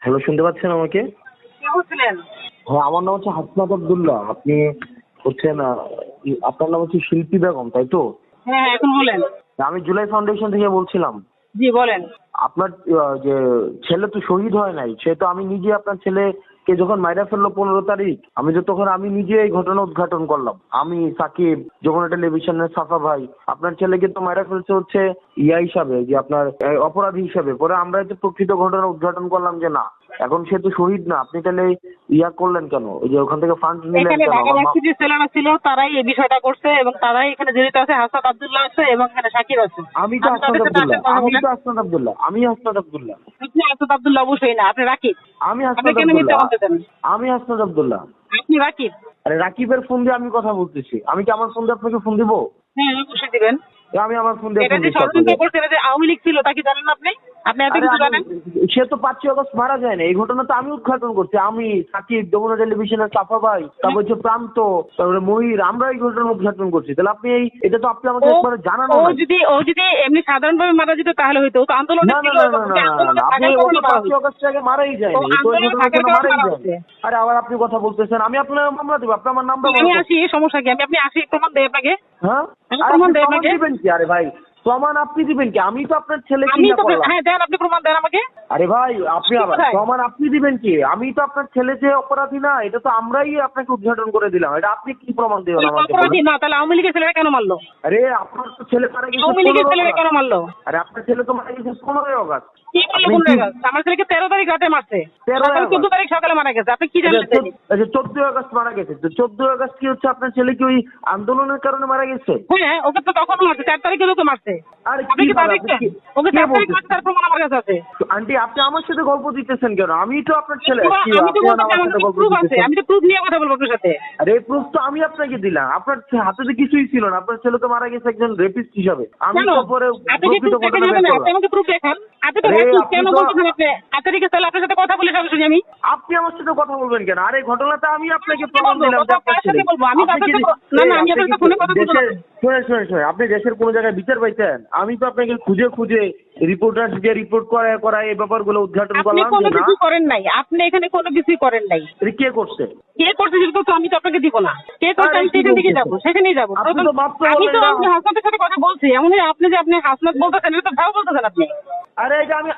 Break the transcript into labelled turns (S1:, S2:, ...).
S1: Hello, শুনতে পাচ্ছেন আমাকে?
S2: কে বলছিলেন?
S1: হ্যাঁ, আমার নাম হচ্ছে হাসনাত আব্দুল্লাহ। আপনি হচ্ছেন আপনার নাম হচ্ছে শিল্পী বেগম, তাই তো?
S2: হ্যাঁ, এখন বলেন।
S1: আমি জুলাই ফাউন্ডেশন থেকে বলছিলাম।
S2: জি বলেন।
S1: আপনার যে ছেলে তো শহীদ হয় নাই, সে তো আমি নিজে আপনার ছেলেকে যখন মাইরা ফেললো 15 তারিখ, তখন আমি নিজে এই ঘটনা উদ্ঘাটন করলাম। আমি সাকিব, যমুনা টেলিভিশনের সাফা ভাই, আপনার ছেলেকে তো মাইরা ফেলছে হচ্ছে হিসাবে, যে আপনার অপরাধী হিসাবে। পরে আমরা তো প্রকৃত ঘটনা উদ্ঘাটন করলাম যে না, এখন সে তো শহীদ না। আপনি তাহলে করলেন কেন? ওই যে ওখান থেকে ফান্ড নিলেন
S2: এখানে
S1: কেন?
S2: ঢাকা ভার্সিটি যে ছেলেরা ছিল তারাই এই বিষয়টা করছে এবং তারাই এখানে জড়িত আছে। হাসনাত আব্দুল্লাহ আছে এবং এখানে সাকিব আছে।
S1: আমি তো হাসনাত
S2: তাদের সাথে
S1: আব্দুল্লাহ,
S2: আসলে কথা
S1: আমি
S2: বলেন।
S1: তো হাসনাত আব্দুল্লাহ, আমি হাসনাত আব্দুল্লাহ,
S2: আপনি হাসনাত আব্দুল্লাহ অবশ্যই না, আপনি রাকিব।
S1: আমি
S2: আপনি
S1: হাসনাত
S2: কেন মিথ্যা
S1: আব্দুল্লাহ,
S2: বলতে চান?
S1: আমি হাসনাত আব্দুল্লাহ।
S2: আপনি রাকিব।
S1: আরে রাকিবের ফোন দিয়ে আমি কথা বলতেছি। আমি কি আমার ফোন দিয়ে আপনাকে ফোন দিব?
S2: হ্যাঁ, অবশ্যই দিবেন।
S1: আমি আমার ফোন দিয়ে
S2: এটা
S1: ফোন
S2: যে
S1: দিচ্ছি
S2: ষড়যন্ত্র
S1: আপনাকে।
S2: করছে, এটা যে আওয়ামী লীগ ছিল তা কি জানেন আপনি? আপনি এত
S1: আরে
S2: কিছু জানেন?
S1: সে তো 5ই আগস্ট মারা যায় না। এই ঘটনা তো আমি উদ্ঘাটন করছি। আমি, সাকিব, যমুনা টেলিভিশনের সাফা ভাই, তারপর হচ্ছে প্রান্ত, তারপরে মহির, আমরা এই ঘটনা উদ্ঘাটন করছি। তাহলে আপনি এটা তো আপনি আমাকে একবার জানানো নাই।
S2: ও যদি এমনি সাধারণভাবে মারা যেত তাহলে হয়তো। ও তো আন্দোলনে
S1: না না
S2: ছিল
S1: না
S2: এবং
S1: না না না
S2: আন্দোলনে
S1: না, আপনি
S2: থাকার
S1: ওকে
S2: কারণে মারা
S1: 5ই
S2: হয়েছে।
S1: আগস্ট আগে মারাই
S2: ও
S1: যায়নি। তো এই
S2: আন্দোলনে
S1: ঘটনার
S2: থাকার
S1: জন্য
S2: কারণে
S1: মারাই
S2: মারা
S1: যায়নি।
S2: হয়েছে।
S1: আরে আবার আপনি কথা বলতেছেন, আমি আপনার মামলা দেবো। আপনি আমার নামটা
S2: আমি
S1: বলুন।
S2: আসি, সমস্যা কি? আপনি আসি, প্রমাণ দেয় আপনাকে।
S1: হ্যাঁ,
S2: আমি
S1: আর
S2: প্রমাণ
S1: আপনি
S2: দেয়
S1: প্রমাণ
S2: আপনাকে।
S1: দিবেন কি? আরে ভাই, প্রমাণ আপনি দিবেন কি? আমি তো আপনার ছেলেকে
S2: আমি তো
S1: করলাম।
S2: হ্যাঁ দেন, আপনি প্রমাণ দেন আমাকে।
S1: আরে ভাই, আপনি আবার
S2: কোথায়?
S1: প্রমাণ আপনি দিবেন কি? আমি তো আপনার ছেলে যে অপরাধী না, এটা তো আমরাই আপনাকে উদ্ঘাটন করে দিলাম। এটা আপনি কি প্রমাণ দিবেন আমাকে
S2: অপরাধী
S1: বলেন?
S2: না, তাহলে আওয়ামী লীগের ছেলেরা কেন মারলো?
S1: আরে আপনার তো ছেলে মারা গেছে
S2: আওয়ামী লীগের
S1: 15
S2: ছেলেরা
S1: আগস্ট।
S2: কেন মারলো?
S1: আরে আপনার ছেলে তো মারা গেছে 15 আগস্ট।
S2: কি করলো?
S1: আপনি
S2: কোন
S1: কি
S2: জায়গায়? আমার ছেলেকে 13 তারিখ রাতে মারছে।
S1: 13
S2: সকালে
S1: আগস্ট?
S2: 14 তারিখ সকালে মারা গেছে। আপনি কি জানলেন?
S1: 14 আগস্ট মারা গেছে। তো 14 আগস্ট কি হচ্ছে আপনার ছেলে কি ওই আন্দোলনের কারণে মারা গেছে?
S2: হ্যাঁ, ওকে তো তখনও মারছে, 4 তারিখে ওকে মারছে।
S1: আরে
S2: আপনি
S1: কি
S2: কি তা
S1: বলেন?
S2: দেখছেন?
S1: আপনি
S2: ওকে
S1: কে
S2: 4 তারিখ
S1: বলতেছেন?
S2: মারছে, তার প্রমাণ আমার কাছে আছে।
S1: আন্টি, আপনি আমার সাথে গল্প দিতেছেন কেন? আমি তো আপনার ছেলে। কি
S2: আমি তো
S1: আপনি
S2: বলতে
S1: আমার
S2: আমার
S1: সাথে
S2: কাছে
S1: গল্প
S2: প্রুফ আছে।
S1: দিতেছেন?
S2: আমি তো প্রুফ নিয়ে কথা বলবো আপনার সাথে।
S1: আরে এই প্রুফ তো আমি আপনাকে দিলাম। আপনার হাতে তো কিছুই ছিল না। আপনার ছেলে তো মারা গেছে একজন রেপিস্ট হিসাবে। আমি
S2: কেন?
S1: তো পরে
S2: আপনি কি
S1: প্রকৃত
S2: প্রুফ দেখে
S1: ঘটনা বের
S2: যাবেন? আপনি
S1: করলাম।
S2: আমাকে প্রুফ দেখান। আপনি তো
S1: আরে
S2: রাখুন,
S1: আপনি
S2: কেন
S1: তো
S2: বলতেছেন আপনি? আচ্ছা ঠিক আছে, তাহলে আপনার সাথে কথা বলে সরাসরি আমি।
S1: আপনি আমার সাথে কথা বলবেন কেন? আরে ঘটনাটা আমি আপনাকে
S2: কি
S1: প্রমাণ
S2: বলবো?
S1: দিলাম যে
S2: কথা
S1: আপনার
S2: কার
S1: ছেলে।
S2: সাথে বলবো? আমি তো
S1: আপনি
S2: আপনার
S1: কি
S2: সাথে না না, আমি
S1: আপনি
S2: আপনার
S1: কি
S2: সাথে ফোনে কথা বলবো না।
S1: দেশের শুনে আপনি দেশের কোনো জায়গায় বিচার পাইছেন? আমি তো আপনাকে খুঁজে খুঁজে রিপোর্টার দিয়ে রিপোর্ট করায় এই ব্যাপারগুলো উদ্ঘাটন
S2: আপনি
S1: করলাম
S2: কোনো
S1: যে না,
S2: কিছু করেন নাই। আপনি এখানে কোনো কিছুই করেন নাই।
S1: এটা কে করছে?
S2: কে করছে সেটা তো আমি তো আপনাকে দিব না। কে করছে
S1: আরে
S2: আমি
S1: কি
S2: সেখান থেকে
S1: বলতেছেন?
S2: যাবো, সেখানেই যাবো।
S1: আপনি তো মাত্র
S2: আমি
S1: বললেন
S2: তো
S1: না।
S2: আপনি হাসনাতের সাথে কথা বলছি। এমনই আপনি যে আপনি হাসনাত বলতেছেন, এটা তো ভাও বলতেছেন আপনি।
S1: আরে এটা আমি